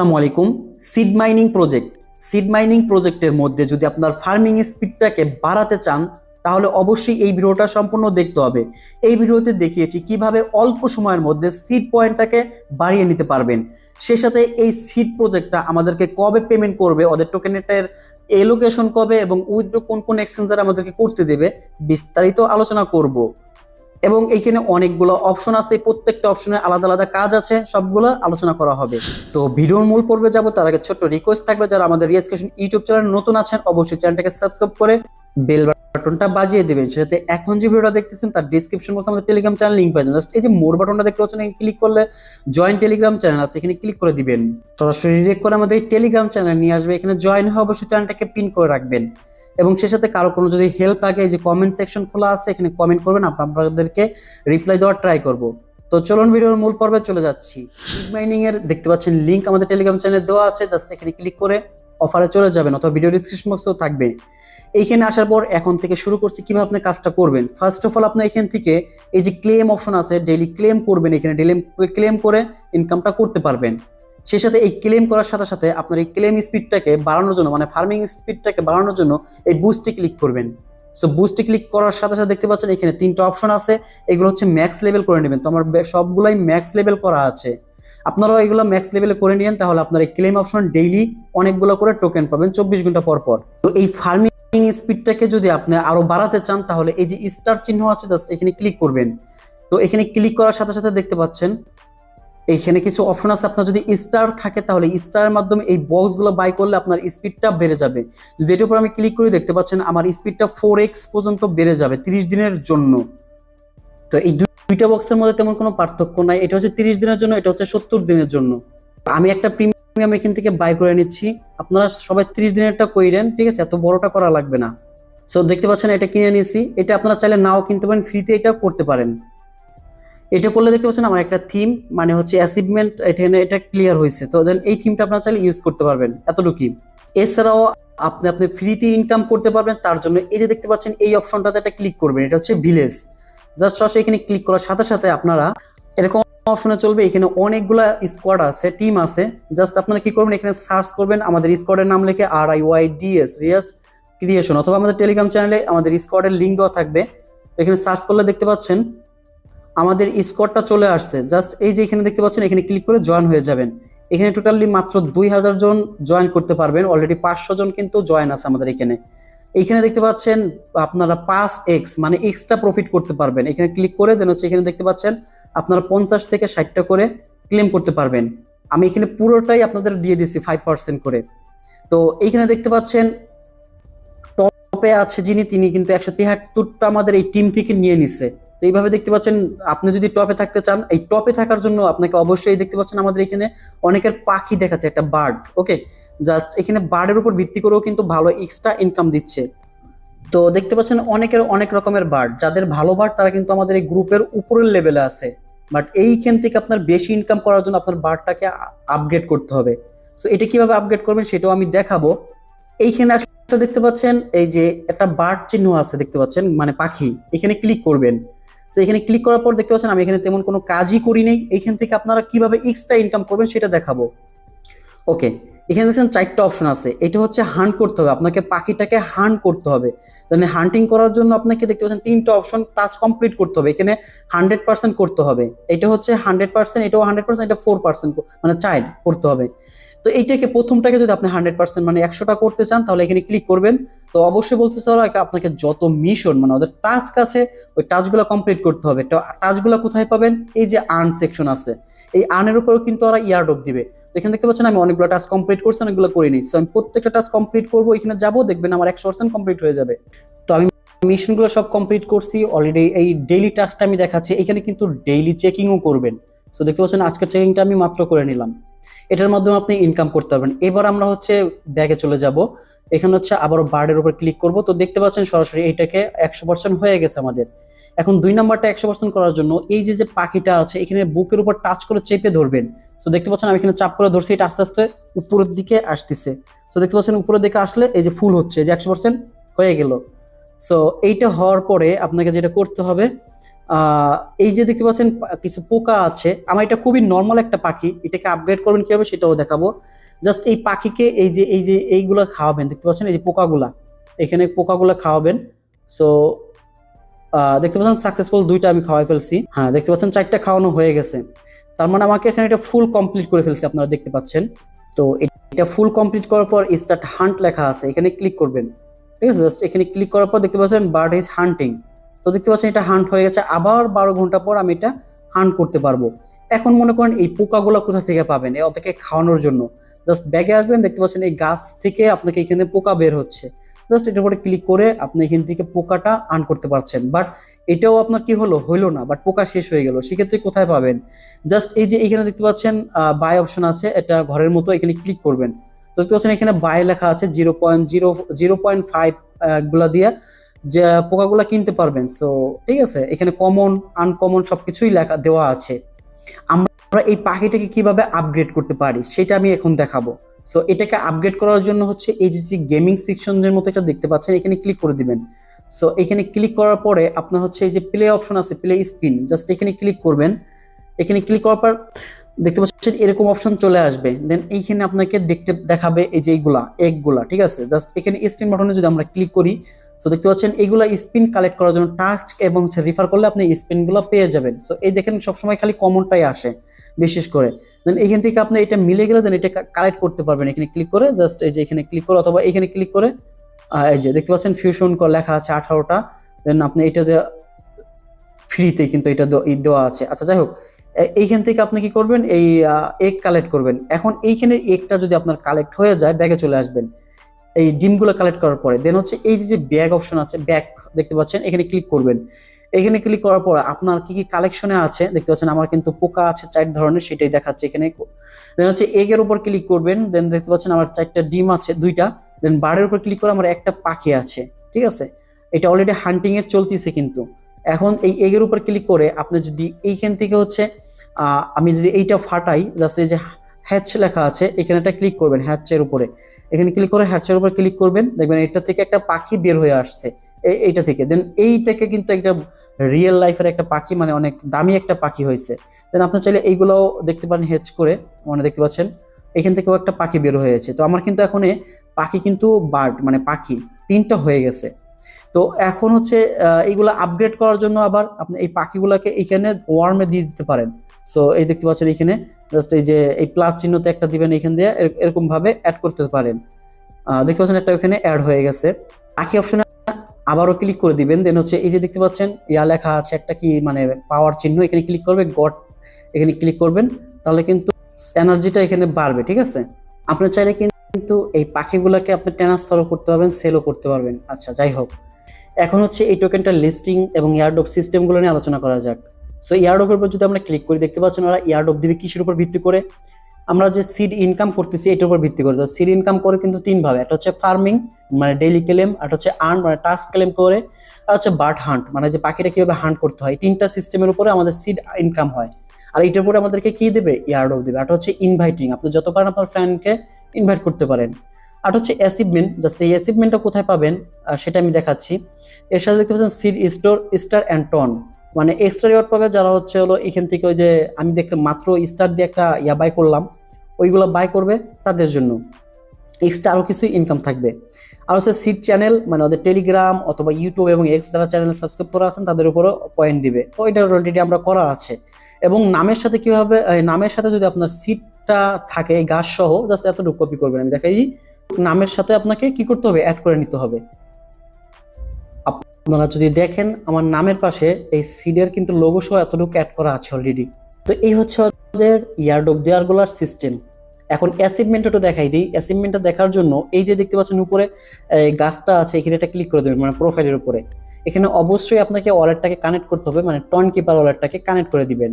আসসালামু আলাইকুম। Seed mining প্রজেক্টের মধ্যে যদি আপনার ফার্মিং স্পিডটাকে বাড়াতে চান তাহলে অবশ্যই এই ভিডিওটা সম্পূর্ণ দেখতে হবে। এই ভিডিওতে দেখিয়েছি কিভাবে অল্প সময়ের মধ্যে সিড পয়েন্টটাকে বাড়িয়ে নিতে পারবেন। সে সাথে এই সিড প্রজেক্টটা আমাদেরকে কবে পেমেন্ট করবে, ওদের টোকেনেটের এলোকেশন কবে এবং উইথড্র কোন কোন এক্সচেঞ্জার আমাদেরকে করতে দেবে, বিস্তারিত আলোচনা করব। এবং এইখানে অনেকগুলো অপশন আছে, প্রত্যেকটা অপশনে আলাদা আলাদা কাজ আছে, সবগুলো আলোচনা করা হবে। তো ভিডিওর মূল পর্বে যাব তার আগে ছোট্ট রিকোয়েস্ট থাকবে, যারা আমাদের রিয়েজকেশন ইউটিউব চ্যানেল নতুন আছেন অবশ্যই চ্যানেলটাকে সাবস্ক্রাইব করে বেল বাটনটা বাজিয়ে দেবেন। সাথে এখন যে ভিডিওটা দেখতেছেন তার ডেসক্রিপশন বক্সে আমাদের টেলিগ্রাম চ্যানেল লিংক পাবেন। জাস্ট এই যে মোর বাটনটা দেখতে পাচ্ছেন, এখানে ক্লিক করলে জয়েন টেলিগ্রাম চ্যানেল আছে, এখানে ক্লিক করে দিবেন। সরাসরি ডিরেক্ট করে আমাদের টেলিগ্রাম চ্যানেল নিয়ে আসবে। এখানে জয়েন হয়ে অবশ্যই চ্যানেলটাকে পিন করে রাখবেন এবং সে সাথে কারো কোনো যদি হেল্প লাগে, যে কমেন্ট সেকশন খোলা আছে, এখানে কমেন্ট করবেন, আপনাদেরকে রিপ্লাই দেওয়ার ট্রাই করব। তো চলুন ভিডিওর মূল পর্বে চলে যাচ্ছি। সিড মাইনিং এর দেখতে পাচ্ছেন লিংক আমাদের টেলিগ্রাম চ্যানেলে দেওয়া আছে, জাস্ট এখানে ক্লিক করে অফারে চলে যাবেন, অথবা ভিডিও ডিসক্রিপশন বক্সেও থাকবে। এইখানে আসার পর এখন থেকে শুরু করছি কিভাবে আপনি কাজটা করবেন। ফার্স্ট অফ অল আপনি এখান থেকে এই যে ক্লেম অপশন আছে, ডেইলি ক্লেম করবেন, এখানে ডেইলি ক্লেম করে ইনকামটা করতে পারবেন। সেই সাথে এই ক্লেম করার সাথে সাথে আপনার এই ক্লেম স্পিডটাকে বাড়ানোর জন্য, মানে ফার্মিং স্পিডটাকে বাড়ানোর জন্য এই বুস্টে ক্লিক করবেন। সো বুস্টে ক্লিক করার সাথে সাথে দেখতে পাচ্ছেন এখানে তিনটা অপশন আছে, এগুলো হচ্ছে ম্যাক্স লেভেল করে নেবেন। তো আমার সবগুলাই ম্যাক্স লেভেল করা আছে, আপনারাও এগুলো ম্যাক্স লেভেলে করে নিন, তাহলে আপনার এই ক্লেম অপশন ডেইলি অনেকগুলো করে টোকেন পাবেন 24 ঘন্টা পর পর। তো এই ফার্মিং স্পিডটাকে যদি আপনি আরো বাড়াতে চান তাহলে এই যে স্টার চিহ্ন আছে, জাস্ট এখানে ক্লিক করবেন। তো এখানে ক্লিক করার সাথে সাথে দেখতে পাচ্ছেন এইখানে কিছু অপশন আছে, আপনার যদি স্টার থাকে তাহলে স্টারের মাধ্যমে এই বক্সগুলো বাই করলে আপনার স্পিডটা বেড়ে যাবে। যদি এটার উপর আমি ক্লিক করি দেখতে পাচ্ছেন আমার স্পিডটা 4x পর্যন্ত বেড়ে যাবে 30 দিনের জন্য। তো এই দুইটা বক্সের মধ্যে তেমন কোনো পার্থক্য নাই, এটা হচ্ছে 30 দিনের জন্য, এটা হচ্ছে 70 দিনের জন্য। আমি একটা প্রিমিয়াম এখান থেকে বাই করে নিচ্ছি, আপনারা সবাই 30 দিনেরটা কইরেন, ঠিক আছে, এত বড়টা করা লাগবে না। সো দেখতে পাচ্ছেন এটা কিনে নিয়েছি, এটা আপনারা চাইলে নাও কিনতে পারেন, ফ্রিতে এটা করতে পারেন। এটা করলে দেখতে পাচ্ছেন আমার একটা থিম, মানে হচ্ছে অ্যাচিভমেন্ট, এটা ক্লিয়ার হয়েছে। তো দেন এই থিমটা আপনারা চাইলে ইউজ করতে পারবেন, এতটুকুই। এছাড়াও আপনি আপনি ফ্রিতে ইনকাম করতে পারবেন, তার জন্য এই যে দেখতে পাচ্ছেন এই অপশনটাতে একটা ক্লিক করবেন, এটা হচ্ছে ভিলেজ। জাস্ট সরাসরি এখানে ক্লিক করার সাথে সাথে আপনারা এরকম অপশনে চলবে, এখানে অনেকগুলা স্কোয়াড আছে, টিম আছে। জাস্ট আপনারা কি করবেন, এখানে সার্চ করবেন আমাদের স্কোয়াডের নাম লিখে RIYDS রিয়াজ ক্রিয়েশন, অথবা আমাদের টেলিগ্রাম চ্যানেলে আমাদের স্কোয়াডের লিঙ্ক দেওয়া থাকবে। এখানে সার্চ করলে দেখতে পাচ্ছেন আমাদের স্কোয়াডটা চলে আসছে। জাস্ট এই যে এখানে দেখতে পাচ্ছেন, এখানে ক্লিক করে জয়েন হয়ে যাবেন। এখানে টোটালি মাত্র 2000 জন জয়েন করতে পারবেন, অলরেডি 500 জন কিন্তু জয়েন আছে আমাদের এখানে। এইখানে দেখতে পাচ্ছেন আপনারা 5x মানে এক্সট্রা প্রফিট করতে পারবেন। এখানে ক্লিক করে দেন হচ্ছে এখানে দেখতে পাচ্ছেন আপনারা 50 থেকে 60টা করে ক্লেম করতে পারবেন। আমি এখানে পুরোটাই আপনাদের দিয়ে দিচ্ছি 5% করে। তো এইখানে দেখতে পাচ্ছেন টপে আছে যিনি, তিনি কিন্তু 173টা আমাদের এই টিম থেকে নিয়ে নিছে। তো এইভাবে দেখতে পাচ্ছেন আপনি যদি টপে থাকতে চান, এই টপে থাকার জন্য আপনাকে অবশ্যই দেখতে পাচ্ছেন আমাদের এখানে অনেকের পাখি দেখাচ্ছে, একটা বার্ড। ওকে, জাস্ট এখানে বার্ডের উপর ভিত্তি করেও কিন্তু ভালো এক্সট্রা ইনকাম দিচ্ছে। তো দেখতে পাচ্ছেন অনেকের অনেক রকমের বার্ড, যাদের ভালো বার্ড তারা কিন্তু আমাদের এই গ্রুপের উপরের লেভেলে আছে। বাট এইখান থেকে আপনার বেশি ইনকাম করার জন্য আপনার বার্ডটাকে আপগ্রেড করতে হবে। সো এটা কিভাবে আপগ্রেড করবেন সেটাও আমি দেখাবো। এইখানে আসলে দেখতে পাচ্ছেন এই যে একটা বার্ড চিহ্ন আছে, দেখতে পাচ্ছেন মানে পাখি, এখানে ক্লিক করবেন। তো এখানে ক্লিক করার পর দেখতে পাচ্ছেন আমি এখানে তেমন কোনো কাজই করি নেই। এইখান থেকে আপনারা কিভাবে এক্সট্রা ইনকাম করবেন সেটা দেখাবো। ওকে, এখানে দেখছেন 4টা অপশন আছে, এটা হচ্ছে হান্ট করতে হবে, আপনাকে পাখিটাকে হান্ট করতে হবে। মানে হান্টিং করার জন্য আপনাকে দেখতে পাচ্ছেন 3টা অপশন টাচ কমপ্লিট করতে হবে, এখানে 100% করতে হবে। এটা হচ্ছে 100%, এটাও 100%, এটা 4% মানে চাইল্ড করতে হবে। তো এইটাকে প্রথমটাকে যদি আপনি 100% মানে 100টা করতে চান তাহলে এখানে ক্লিক করবেন। তো অবশ্যই বলতেছে ওরা আপনাকে যত মিশন মানে ওদের টাস্ক আছে ওই টাস্কগুলো কমপ্লিট করতে হবে। তো টাস্কগুলো কোথায় পাবেন, এই যে আর্ন সেকশন আছে, এই আর্নের উপরেও কিন্তু ওরা ইয়ারড্রপ দিবে। তো এখানে দেখতে পাচ্ছেন আমি অনেকগুলো টাস্ক কমপ্লিট করছি, অনেকগুলো করে নিই। সো আমি প্রত্যেকটা টাস্ক কমপ্লিট করবো, এখানে যাবো, দেখবেন আমার 100% কমপ্লিট হয়ে যাবে। তো আমি মিশনগুলো সব কমপ্লিট করছি অলরেডি। এই ডেইলি টাস্কটা আমি দেখাচ্ছি, এখানে কিন্তু ডেইলি চেকিংও করবেন। সো দেখতে পাচ্ছেন আজকের চেকিংটা আমি মাত্র করে নিলাম, এটার মাধ্যমে আপনি ইনকাম করতে পারবেন। এবার আমরা হচ্ছে ব্যাগে চলে যাব, এখানে হচ্ছে আবারও বার্ডের উপর ক্লিক করব। তো দেখতে পাচ্ছেন সরাসরি এইটাকে 100% হয়ে গেছে আমাদের। এখন 2 নাম্বারটা 100% করার জন্য এই যে যে পাখিটা আছে এখানে বুকের উপর টাচ করে চেপে ধরবেন। সো দেখতে পাচ্ছেন আমি এখানে চাপ করে ধরছি, এটা আস্তে আস্তে উপরের দিকে আসতেছে। সো দেখতে পাচ্ছেন উপরের দিকে আসলে এই যে ফুল হচ্ছে, যে 100% হয়ে গেল। সো এইটা হওয়ার পরে আপনাকে যেটা করতে হবে, এই যে দেখতে পাচ্ছেন কিছু পোকা আছে, আমার এটা খুবই নর্মাল একটা পাখি, এটাকে আপগ্রেড করবেন কিভাবে সেটাও দেখাবো। জাস্ট এই পাখিকে এই যে এইগুলা খাওয়াবেন, দেখতে পাচ্ছেন এই যে পোকাগুলা, এখানে পোকাগুলা খাওয়াবেন। সো দেখতে পাচ্ছেন সাকসেসফুল 2টা আমি খাওয়াই ফেলছি। হ্যাঁ, দেখতে পাচ্ছেন 4টা খাওয়ানো হয়ে গেছে। তার মানে আমাকে এখানে এটা ফুল কমপ্লিট করে ফেলছি, আপনারা দেখতে পাচ্ছেন। তো এটা ফুল কমপ্লিট করার পর স্টার্ট হান্ট লেখা আছে, এখানে ক্লিক করবেন। ঠিক আছে, জাস্ট এখানে ক্লিক করার পর দেখতে পাচ্ছেন বার্ড ইজ হান্টিং। তো দেখতে পাচ্ছেন এটা হান্ট হয়ে গেছে, আবার 12 ঘন্টা পর আমি এটা হান্ট করতে পারবো। এখন মনে করেন এই পোকাগুলো কোথা থেকে পাবেন, ওদেরকে খাওয়ানোর জন্য জাস্ট ব্যাগে আসবেন, দেখতে পাচ্ছেন এই গাছ থেকে আপনাকে এখানে পোকা বের হচ্ছে। জাস্ট এটার উপরে ক্লিক করে আপনি এখান থেকে পোকাটা আর্ন করতে পারছেন। বাট এটাও আপনার কি হইলো না, বাট পোকা শেষ হয়ে গেল, সেক্ষেত্রে কোথায় পাবেন? জাস্ট এই যে এখানে দেখতে পাচ্ছেন বাই অপশন আছে, এটা ঘরের মতো, এখানে ক্লিক করবেন। তো দেখতে পাচ্ছেন এখানে বাই লেখা আছে, 0.5 গুলা দিয়ে যে পোকাগুলা কিনতে পারবেন। সো ঠিক আছে, এখানে কমন আনকমন সবকিছুই লেখা দেওয়া আছে। আমরা এই পাখিটাকে কিভাবে আপগ্রেড করতে পারি সেটা আমি এখন দেখাবো। সো এটাকে আপগ্রেড করার জন্য হচ্ছে এই যে গেমিং সেকশনের মতো একটা দেখতে পাচ্ছেন, এখানে ক্লিক করে দিবেন। সো এখানে ক্লিক করার পরে আপনার হচ্ছে এই যে প্লে অপশন আছে, প্লে স্পিন, জাস্ট এখানে ক্লিক করবেন। এখানে ক্লিক করার পর দেখতে পাচ্ছেন এরকম অপশন চলে আসবে। দেন এইখানে আপনাকে দেখাবে এই যে এইগুলা এগুলা, ঠিক আছে। জাস্ট এখানে স্পিন বাটনে যদি আমরা ক্লিক করি, সো দেখতে পাচ্ছেন এইগুলা স্পিন কালেক্ট করার জন্য টাস্ক এবং রিফার করলে আপনি স্পিনগুলো পেয়ে যাবেন। সো এই দেখেন সবসময় খালি কমনটাই আসে বিশেষ করে। দেন এখান থেকে আপনি এটা মিলে গেলে দেন এটা কালেক্ট করতে পারবেন, এখানে ক্লিক করে জাস্ট এই যে এখানে ক্লিক করে, অথবা এখানে ক্লিক করে এই যে দেখতে পাচ্ছেন ফিউশন লেখা আছে 18টা। দেন আপনি এটা ফ্রিতে কিন্তু এটা দেওয়া আছে। আচ্ছা যাই হোক, এইখান থেকে আপনি কি করবেন, এই এগ কালেক্ট করবেন। এখন এইখানের এগটা যদি আপনার কালেক্ট হয়ে যায়, ব্যাগে চলে আসবেন এই ডিমগুলো কালেক্ট করার পরে। দেন হচ্ছে এই যে ব্যাগ অপশন আছে, ব্যাগ দেখতে পাচ্ছেন, এখানে ক্লিক করবেন। এখানে ক্লিক করার পর আপনার কি কি কালেকশনে আছে দেখতে পাচ্ছেন, আমার কিন্তু পোকা আছে 4 ধরনের, সেটাই দেখাচ্ছে এখানে। দেন হচ্ছে এগের উপর ক্লিক করবেন। দেন দেখতে পাচ্ছেন আমার 4টা ডিম আছে 2টা। দেন বার্ডের উপর ক্লিক করে আমার একটা পাখি আছে, ঠিক আছে। এটা অলরেডি হান্টিং এর চলতেছে কিন্তু। এখন এই এগের উপর ক্লিক করে আপনি যদি এইখান থেকে হচ্ছে আমি যদি এইটা ফাটাই, জাস্ট এই যে হ্যাচ লেখা আছে এখানে একটা ক্লিক করবেন, হ্যাচের উপরে এখানে ক্লিক করে হ্যাচের উপর ক্লিক করবেন, দেখবেন এটা থেকে একটা পাখি বের হয়ে আসছে এইটা থেকে। দেন এইটাকে কিন্তু একটা রিয়েল লাইফের একটা পাখি, মানে অনেক দামি একটা পাখি হয়েছে। দেন আপনি চাইলে এইগুলোও দেখতে পারেন হ্যাচ করে, মানে দেখতে পাচ্ছেন এখান থেকেও একটা পাখি বের হয়েছে। তো আমার কিন্তু এখন পাখি কিন্তু বার্ড মানে পাখি 3টা হয়ে গেছে। তো এখন হচ্ছে এইগুলা আপগ্রেড করার জন্য আবার আপনি এই পাখিগুলাকে এইখানে ওয়ার্মে দিয়ে দিতে পারেন। সো এই দেখতে পাচ্ছেন এখানে জাস্ট এই যে এই প্লাস চিহ্নতে একটা দিবেন, এখান দিয়ে এরকম ভাবে অ্যাড করতে পারেন। দেখতে পাচ্ছেন একটা ওখানে অ্যাড হয়ে গেছে। পাখি অপশনে আবারও ক্লিক করে দিবেন। দেন হচ্ছে এই যে দেখতে পাচ্ছেন লেখা আছে একটা কি মানে পাওয়ার চিহ্ন, এখানে ক্লিক করবে, গড এখানে ক্লিক করবেন, তাহলে কিন্তু এনার্জিটা এখানে বাড়বে, ঠিক আছে। আপনি চাইলে কিন্তু এই পাখিগুলোকে আপনি ট্রান্সফারও করতে পারবেন, সেলও করতে পারবেন। আচ্ছা যাই হোক, এখন হচ্ছে এই টোকেনটা লিস্টিং এবং এয়ারড্রপ সিস্টেমগুলো নিয়ে আলোচনা করা যাক। সো এয়ারড্রপের উপর যদি আমরা ক্লিক করি, দেখতে পাচ্ছেন ওরা এয়ারড্রপ দিবে কিসের উপর ভিত্তি করে, আমরা যে সিড ইনকাম করতেছি এটার উপর ভিত্তি করে। তো সিড ইনকাম করে কিন্তু 3 ভাবে, একটা হচ্ছে ফার্মিং মানে ডেইলি ক্লেম, আর হচ্ছে আর্ন মানে টাস্ক ক্লেম করে, আর হচ্ছে বার্ড হান্ট মানে যে পাখিটা কিভাবে হান্ট করতে হয়। 3টা সিস্টেমের উপরে আমাদের সিড ইনকাম হয়। আর এটার উপরে আমাদেরকে কি দেবে, এয়ারড্রপ দেবে। আর হচ্ছে ইনভাইটিং, আপনি যত পারেন আপনার ফ্রেন্ডকে ইনভাইট করতে পারেন। আর হচ্ছে অ্যাচিভমেন্ট, জাস্ট এই অ্যাচিভমেন্টটা কোথায় পাবেন সেটা আমি দেখাচ্ছি। এর সাথে দেখতে পাচ্ছেন সিড স্টার অ্যান্ড টন, মানে এক্সট্রা রিওয়ার্ড পাবে যারা হচ্ছে হলো এখান থেকে ওই যে আমি দেখলাম মাত্র স্টার দিয়ে একটা বাই করলাম, ওইগুলো বাই করবে তাদের জন্য এক্সট্রা আরও কিছু ইনকাম থাকবে। আর হচ্ছে সিড চ্যানেল, মানে ওদের টেলিগ্রাম অথবা ইউটিউব এবং এক্স যারা চ্যানেল সাবস্ক্রাইব করা আছেন তাদের উপরও পয়েন্ট দিবে। তো এটা অলরেডি আমরা করা আছে। এবং নামের সাথে কিভাবে, নামের সাথে যদি আপনার সিডটা থাকে গাছ সহ, জাস্ট এতটুকু কপি করবেন, আমি দেখাই। নামের সাথে আপনাকে কি করতে হবে, অ্যাড করে নিতে হবে। আপনারা যদি দেখেন আমার নামের পাশে এই সিডের কিন্তু লোগো সহ এতটুকু অ্যাড করা আছে অলরেডি। তো এই হচ্ছে ওদের ইয়ারড্রপ দেওয়ারগুলোর সিস্টেম। এখন অ্যাচিভমেন্টটা একটু দেখাই দিই। অ্যাচিভমেন্টটা দেখার জন্য এই যে দেখতে পাচ্ছেন উপরে গাছটা আছে, এখানে একটা ক্লিক করে দেবেন, মানে প্রোফাইলের উপরে। এখানে অবশ্যই আপনাকে ওয়ালেটটাকে কানেক্ট করতে হবে, মানে টন কিপার ওয়ালেটটাকে কানেক্ট করে দিবেন।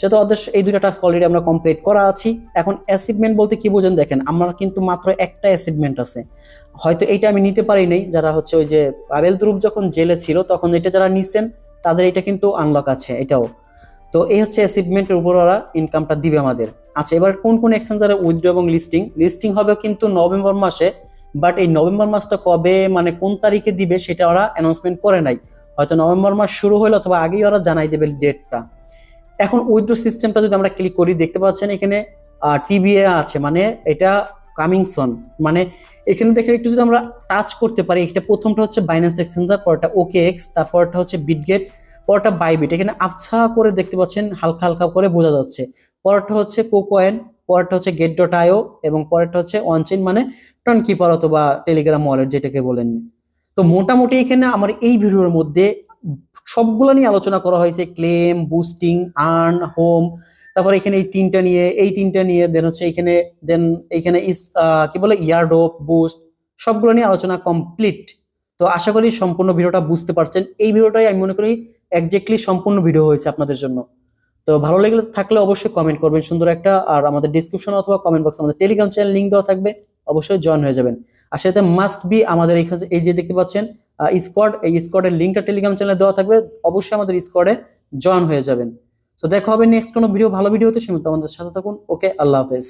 সেটা ওদের এই 2টা টাস্ক অলরেডি আমরা কমপ্লিট করা আছি। এখন অ্যাচিভমেন্ট বলতে কি বোঝেন দেখেন, আমার কিন্তু মাত্র একটা অ্যাচিভমেন্ট আছে, হয়তো এইটা আমি নিতে পারি নাই। যারা হচ্ছে ওই যে পাবেল দ্রুপ যখন জেলে ছিল তখন এটা যারা নিছেন তাদের এটা কিন্তু আনলক আছে এটাও। তো এই হচ্ছে অ্যাচিভমেন্টের উপর ওরা ইনকামটা দিবে আমাদের। আচ্ছা, এবার কোন কোন এক্সচেঞ্জারে উইথড্র এবং লিস্টিং হবে কিন্তু নভেম্বর মাসে, বাট এই নভেম্বর মাসটা কবে মানে কোন তারিখে দিবে সেটা ওরা অ্যানাউন্সমেন্ট করে নাই। হয়তো নভেম্বর মাস শুরু হলো অথবা আগেই ওরা জানাই দেবে ডেটটা। এখন উইথড্র সিস্টেমটা যদি আমরা ক্লিক করি, দেখতে পাচ্ছেন এখানে টিবিএ আছে, মানে এটা কামিং সন, মানে এখানে দেখে একটু যদি আমরা টাচ করতে পারি, এটা প্রথমটা হচ্ছে বাইন্যান্স এক্সচেঞ্জার, পরটা ওকে এক্স, তারপরটা হচ্ছে বিটগেট, পরটা বাইবিট, এখানে আবছা করে দেখতে পাচ্ছেন, হালকা হালকা করে বোঝা যাচ্ছে। পরটা হচ্ছে কোকয়েন, পরটা হচ্ছে গেট ডট আইও, এবং পরেরটা হচ্ছে অনচেইন মানে টন কিপার অথবা টেলিগ্রাম ওয়ালেট যেটাকে বলেন। তো মোটামুটি এখানে আমার এই ভিডিওর মধ্যে সবগুলো নিয়ে আলোচনা করা হয়েছে, ক্লেম, বুস্টিং, আর্ন, হোম, তারপর এখানে এই তিনটা নিয়ে দেন হচ্ছে এখানে, দেন এখানে কি বলে ইয়ারড্রপ, বুস্ট, সবগুলো নিয়ে আলোচনা কমপ্লিট। তো আশা করি সম্পূর্ণ ভিডিওটা বুঝতে পারছেন। এই ভিডিওটাই আমি মনে করি একজাক্টলি সম্পূর্ণ ভিডিও হয়েছে আপনাদের জন্য। তো ভালো লেগে থাকলে অবশ্যই কমেন্ট করবেন সুন্দর একটা, আর আমাদের ডিসক্রিপশন অথবা কমেন্ট বক্সে আমাদের টেলিগ্রাম চ্যানেল লিংক দেওয়া থাকবে, অবশ্যই জয়েন হয়ে যাবেন। আর সাথে মাস্ট বি আমাদের এইখানে এই যে দেখতে পাচ্ছেন স্কোয়াড, এই স্কোয়াডের লিংকটা টেলিগ্রাম চ্যানেলে দেওয়া থাকবে, অবশ্যই আমাদের স্কোয়াডে জয়েন হয়ে যাবেন। তো দেখা হবে নেক্সট কোনো ভিডিও, ভালো ভিডিওতে, সে মতো আমাদের সাথে থাকুন। ওকে, আল্লাহ হাফেজ।